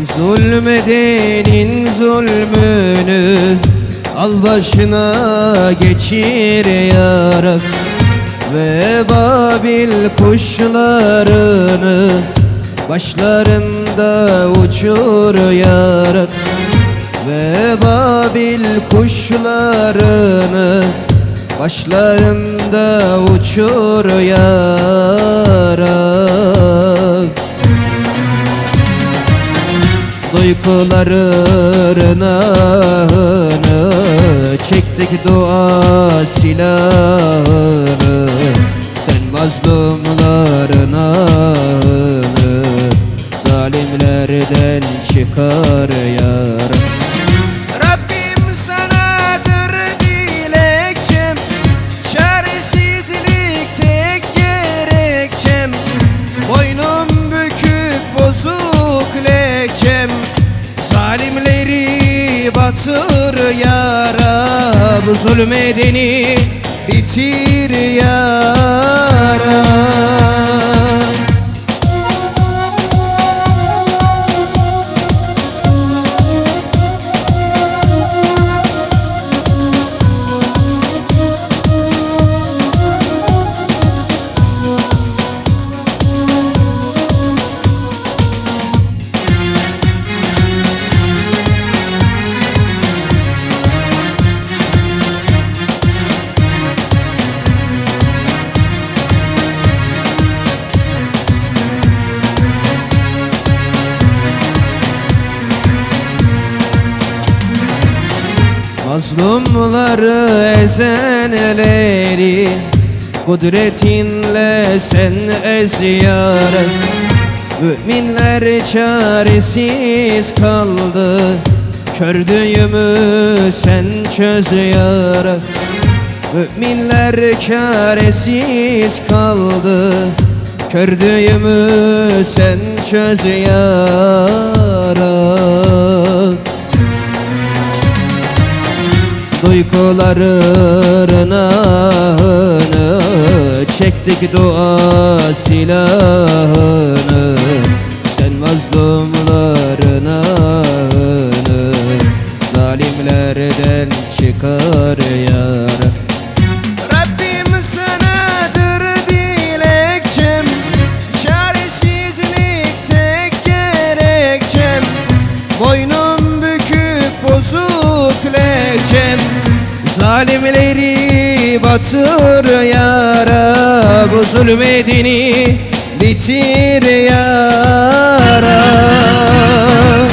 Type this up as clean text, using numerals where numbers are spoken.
Zulmedenin zulmünü al başına geçir ya Rab. Ve Babil kuşlarını başlarında uçur ya Rab. Ve Babil kuşlarını başlarında uçur ya Rab. Duyguların ahını çektik dua silahını. Sen mazlumların ahını zalimlerden çıkar ya Rab. Rabbim sanadır dilekçem, çaresizlik tek gerekçem. Boynum bükük bozuk lekçem, zalimleri batır ya Rab. Zulmedeni bitir ya Rab. Mazlumları ezenleri kudretinle sen ez ya Rab. Müminler çaresiz kaldı, kördüğümü sen çöz ya Rab. Müminler çaresiz kaldı, kördüğümü sen çöz ya Rab. Duyguların ahını çektik dua silahını. Sen mazlumların ahını zalimlerden çıkar ya Rab. Rabbim sanadır dilekçem, çaresizlik tek gerekçem. Boynum bükük bozuk lekçem, zalimleri batır ya Rab. Zulmedeni bitir ya Rab.